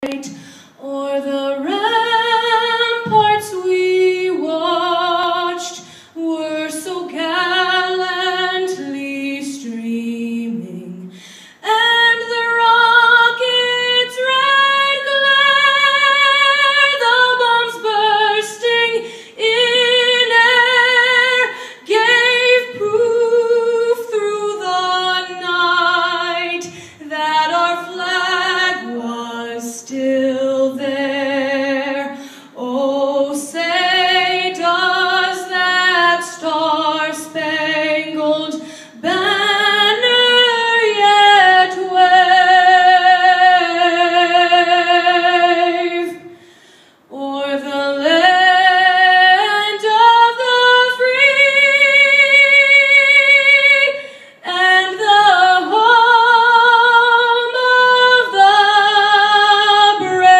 O'er the ramparts we watched were so gallantly streaming, and the rockets' red glare, the bombs bursting in air, gave proof through the night that our flag was still there. Oh, say does that star-spangled banner yet wave o'er the land of the free and the home of the brave?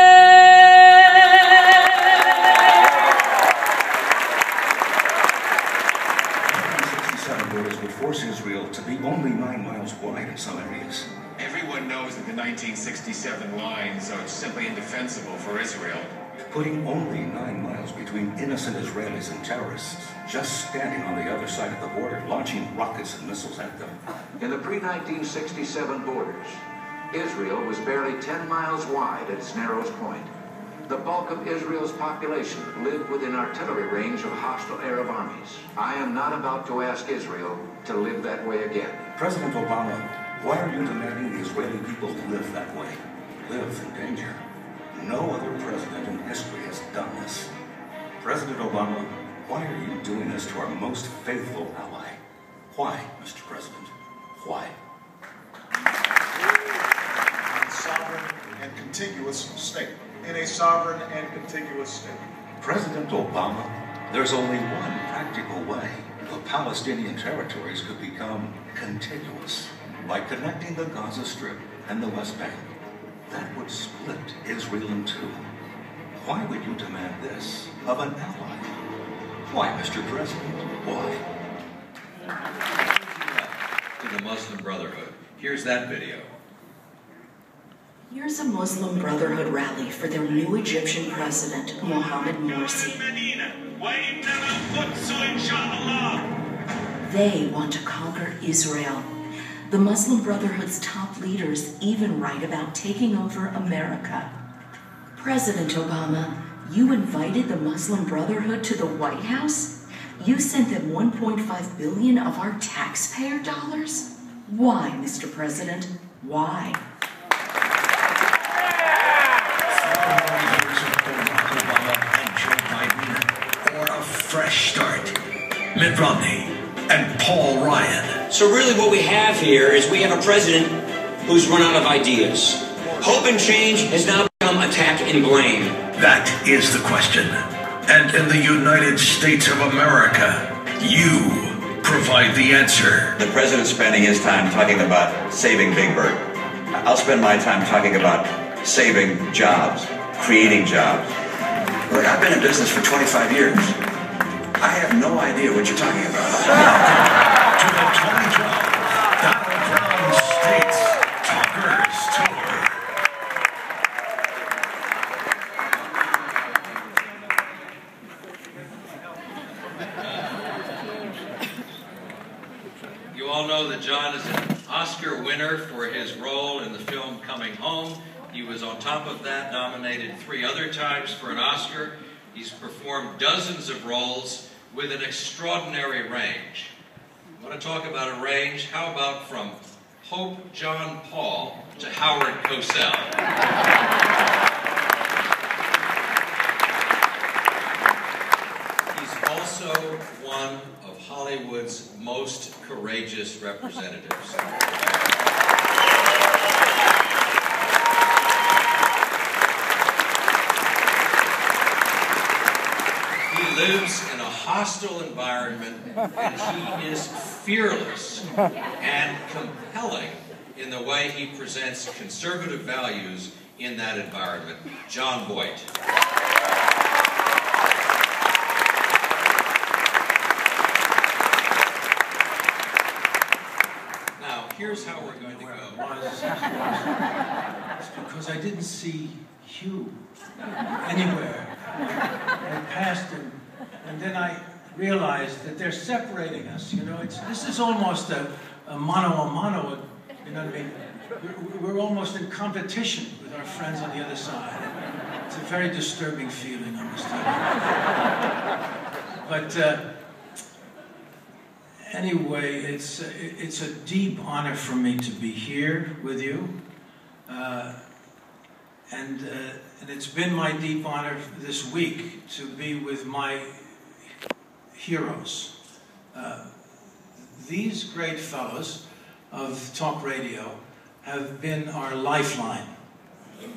1967 borders would force Israel to be only 9 miles wide in some areas. Everyone knows that the 1967 lines are simply indefensible for Israel. Putting only 9 miles between innocent Israelis and terrorists, just standing on the other side of the border, launching rockets and missiles at them. In the pre-1967 borders, Israel was barely 10 miles wide at its narrowest point. The bulk of Israel's population lived within artillery range of hostile Arab armies. I am not about to ask Israel to live that way again. President Obama, why are you demanding the Israeli people live that way? Live in danger. No other president in history has done this. President Obama, why are you doing this to our most faithful ally? Why, Mr. President? Why? Sovereign and contiguous state. In a sovereign and contiguous state. President Obama, there's only one practical way the Palestinian territories could become contiguous, by connecting the Gaza Strip and the West Bank. That would split Israel in two. Why would you demand this of an ally? Why, Mr. President? Why? To the Muslim Brotherhood. Here's that video. Here's a Muslim Brotherhood rally for their new Egyptian president, Mohammed Morsi. They want to conquer Israel. The Muslim Brotherhood's top leaders even write about taking over America. President Obama, you invited the Muslim Brotherhood to the White House? You sent them $1.5 billion of our taxpayer dollars? Why, Mr. President? Why? Or a fresh start. Mitt Romney and Paul Ryan. So really what we have here is we have a president who's run out of ideas. Hope and change has now become attack and blame. That is the question. And in the United States of America, you provide the answer. The president's spending his time talking about saving Big Bird. I'll spend my time talking about saving jobs, creating jobs. Look, I've been in business for 25 years. I have no idea what you're talking about. To the 2012 Battleground States Talkers Tour. You all know that Jon is an Oscar winner for his role in the film Coming Home. He was on top of that nominated 3 other times for an Oscar. He's performed dozens of roles with an extraordinary range. I want to talk about a range. How about from Pope John Paul to Howard Cosell? He's also one of Hollywood's most courageous representatives. He lives in a hostile environment, and he is fearless and compelling in the way he presents conservative values in that environment. Jon Voight. Now, here's how we're going to go. Because I didn't see Hugh anywhere. I passed him, and then I realized that they're separating us. You know, this is almost a mano a mano. You know what I mean? We're almost in competition with our friends on the other side. It's a very disturbing feeling, I must tell you. But anyway, it's a deep honor for me to be here with you. And it's been my deep honor this week to be with my heroes. These great fellows of talk radio have been our lifeline. And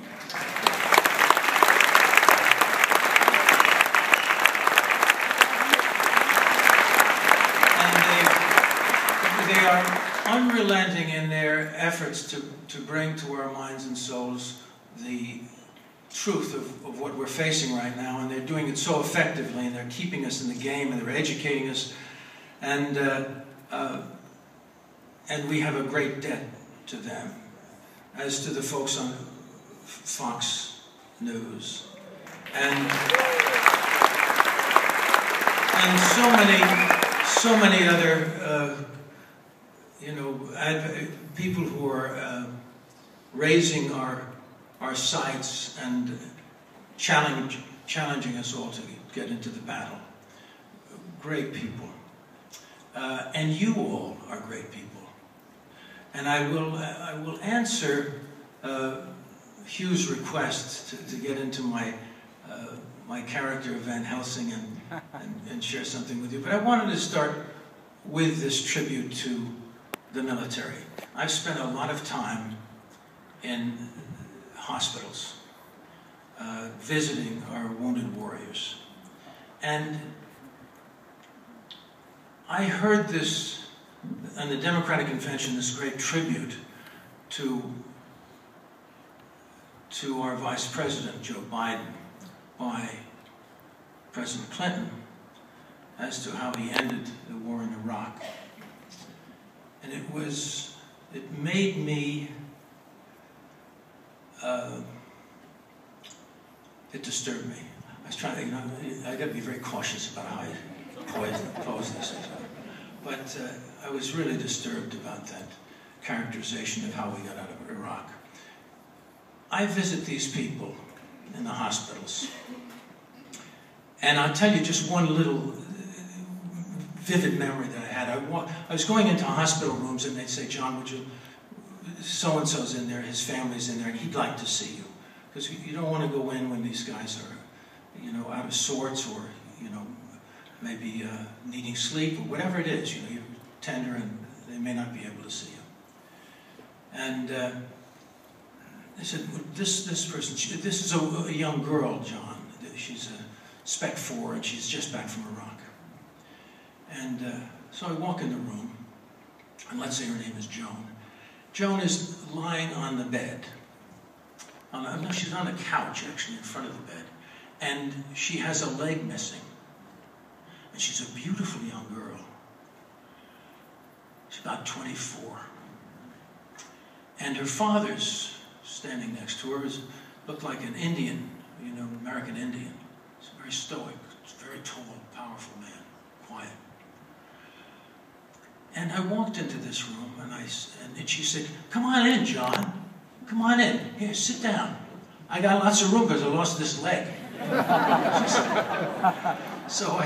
they are unrelenting in their efforts to bring to our minds and souls the truth of what we're facing right now, and they're doing it so effectively, and they're keeping us in the game, and they're educating us, and we have a great debt to them, as to the folks on Fox News, and so many other people who are raising our sights and challenging us all to get into the battle. Great people. And you all are great people. And I will answer Hugh's request to get into my character of Van Helsing and share something with you. But I wanted to start with this tribute to the military. I've spent a lot of time in hospitals, visiting our wounded warriors. And I heard this, on the Democratic Convention, this great tribute to our Vice President, Joe Biden, by President Clinton, as to how he ended the war in Iraq. And it made me, it disturbed me. I was trying to, I got to be very cautious about how I pose this. But I was really disturbed about that characterization of how we got out of Iraq. I visit these people in the hospitals, and I'll tell you just one little vivid memory that I had. I was going into hospital rooms, and they'd say, "John, would you, so-and-so's in there, his family's in there, and he'd like to see you." Because you don't want to go in when these guys are, out of sorts, or, maybe needing sleep, or whatever it is, you're tender, and they may not be able to see you. And they said, well, this person, this is a young girl, John. She's a Spec 4, and she's just back from Iraq. And so I walk in the room, and let's say her name is Joan. Joan is lying on the bed. No, she's on a couch, actually, in front of the bed. And she has a leg missing. And she's a beautiful young girl. She's about 24. And her father's standing next to her, looked like an Indian, American Indian. He's very stoic, very tall, powerful man, quiet. And I walked into this room, and she said, "Come on in, John. Come on in. Here, sit down. I got lots of room because I lost this leg." So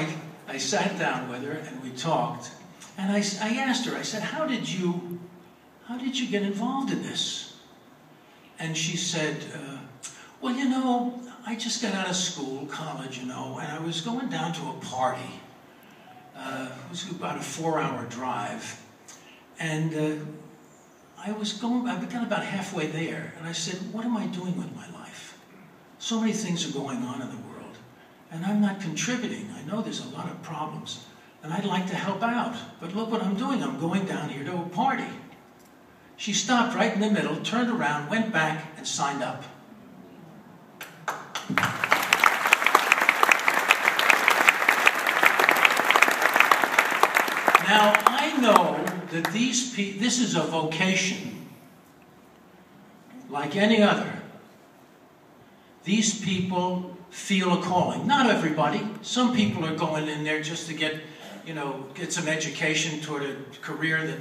I sat down with her, and we talked. And I asked her, I said, how did you get involved in this? And she said, well, I just got out of school, college, and I was going down to a party. It was about a 4-hour drive. And I got about halfway there, and I said, what am I doing with my life? So many things are going on in the world, and I'm not contributing. I know there's a lot of problems, and I'd like to help out. But look what I'm doing. I'm going down here to a party. She stopped right in the middle, turned around, went back, and signed up. Now, I know that this is a vocation like any other. These people feel a calling. Not everybody. Some people are going in there just to get some education toward a career that,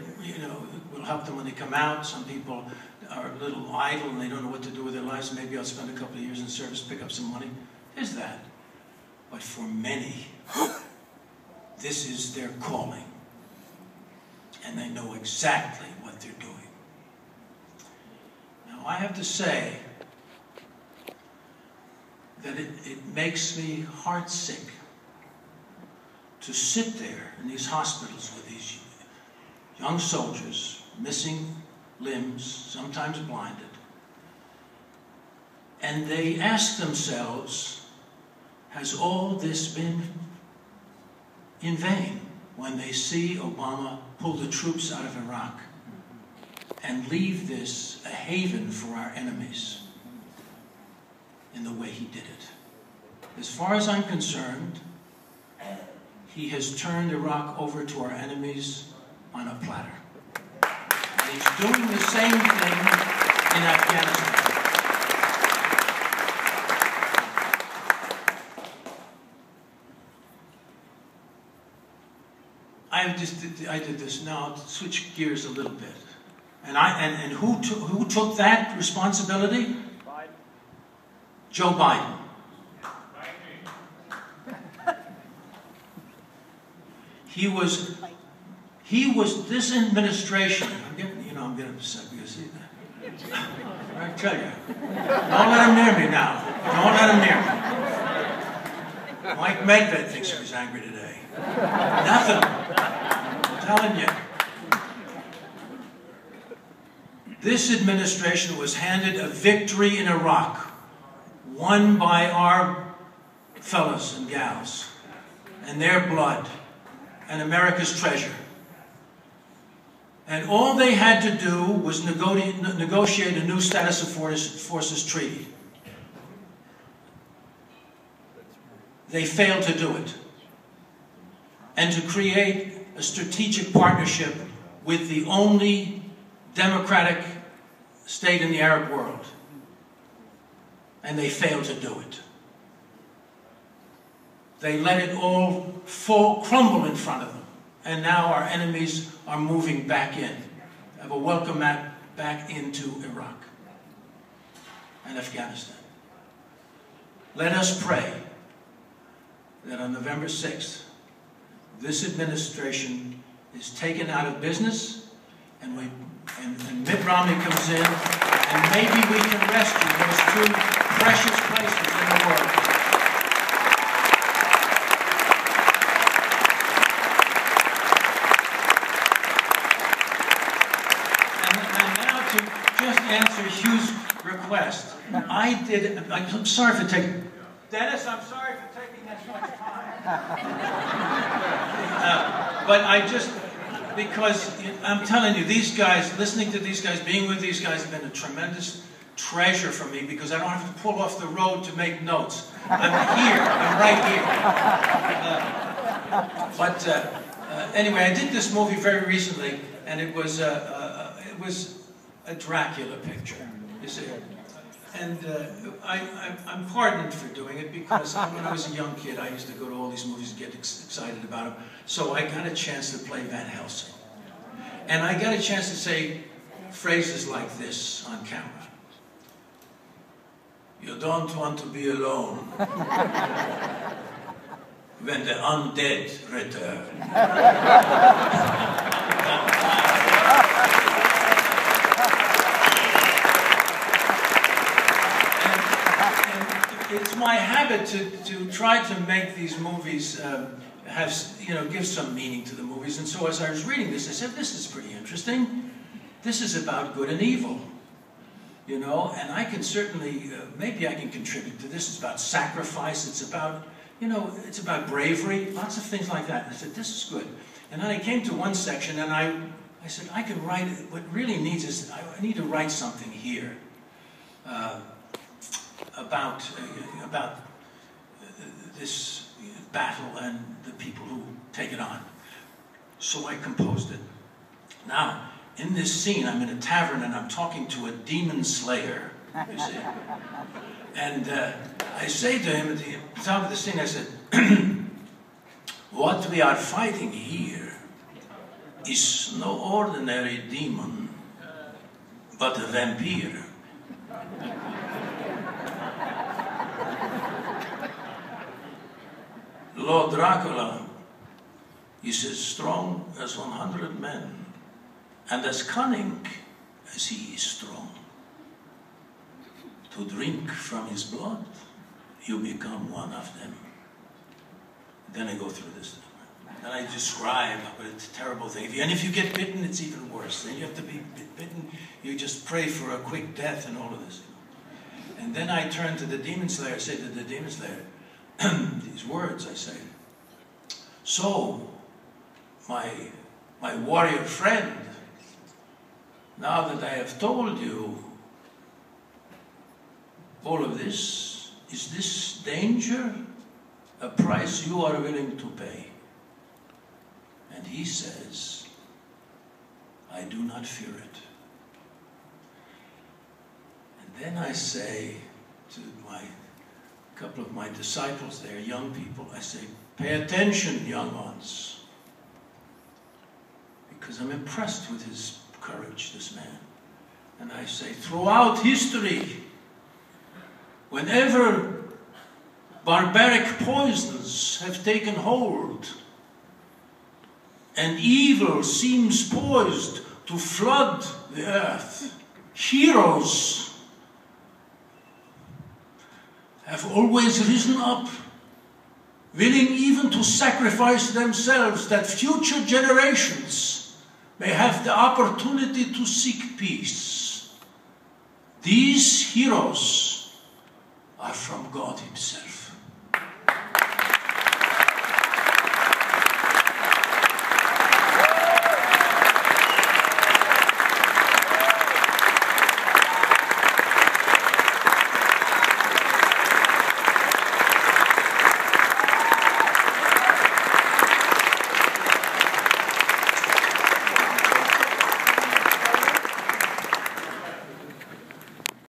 will help them when they come out. Some people are a little idle and they don't know what to do with their lives. Maybe I'll spend a couple of years in service, pick up some money. There's that. But for many, this is their calling. And they know exactly what they're doing. Now, I have to say that it makes me heartsick to sit there in these hospitals with these young soldiers, missing limbs, sometimes blinded, and they ask themselves, has all this been in vain? When they see Obama pull the troops out of Iraq and leave this a haven for our enemies in the way he did it. As far as I'm concerned, he has turned Iraq over to our enemies on a platter. And he's doing the same thing in Afghanistan. I did this. Now, switch gears a little bit. And who took that responsibility? Biden. Joe Biden. He was this administration. I'm getting upset because see that. I tell you, don't let him near me now. Don't let him near me. Mike Medved thinks he was angry today. Nothing. I'm telling you. This administration was handed a victory in Iraq, won by our fellas and gals, and their blood, and America's treasure. And all they had to do was negotiate a new status of forces treaty. They failed to do it. And to create a strategic partnership with the only democratic state in the Arab world. And they failed to do it. They let it all crumble in front of them. And now our enemies are moving back in. Have a welcome mat back into Iraq and Afghanistan. Let us pray that on November 6th, this administration is taken out of business, and Mitt Romney comes in, and maybe we can rescue those two precious places in the world. And now to just answer Hugh's request, I'm sorry for taking, Dennis, I'm sorry for taking this much time. But because I'm telling you, these guys, listening to these guys, being with these guys, have been a tremendous treasure for me because I don't have to pull off the road to make notes. I'm here, I'm right here. Anyway, I did this movie very recently, and it was a Dracula picture, you see. And I'm pardoned for doing it because when I was a young kid, I used to go to all these movies and get excited about them. So I got a chance to play Van Helsing. And I got a chance to say phrases like this on camera. You don't want to be alone when the undead return. It's my habit to try to make these movies give some meaning to the movies. And so as I was reading this, I said, this is pretty interesting. This is about good and evil, and I can certainly, maybe I can contribute to this. It's about sacrifice. It's about, it's about bravery, lots of things like that. And I said, this is good. And then I came to one section and I said, I can write, what really needs is, I need to write something here. About this battle and the people who take it on. So I composed it. Now, in this scene, I'm in a tavern and I'm talking to a demon slayer. you see. And I say to him at the top of the scene, I said, what we are fighting here is no ordinary demon, but a vampire. Lord Dracula is as strong as 100 men, and as cunning as he is strong. To drink from his blood, you become one of them. Then I go through this. And I describe what a terrible thing. And if you get bitten, it's even worse. Then you have to be bitten. You just pray for a quick death and all of this. And then I turn to the demon slayer. I say to the demon slayer, these words, I say, so, my warrior friend, now that I have told you all of this, is this danger a price you are willing to pay? And he says, I do not fear it. And then I say to a couple of my disciples there, young people, I say, pay attention, young ones. Because I'm impressed with his courage, this man. And I say, throughout history, whenever barbaric poisons have taken hold and evil seems poised to flood the earth, heroes have always risen up, willing even to sacrifice themselves that future generations may have the opportunity to seek peace. These heroes are from God himself.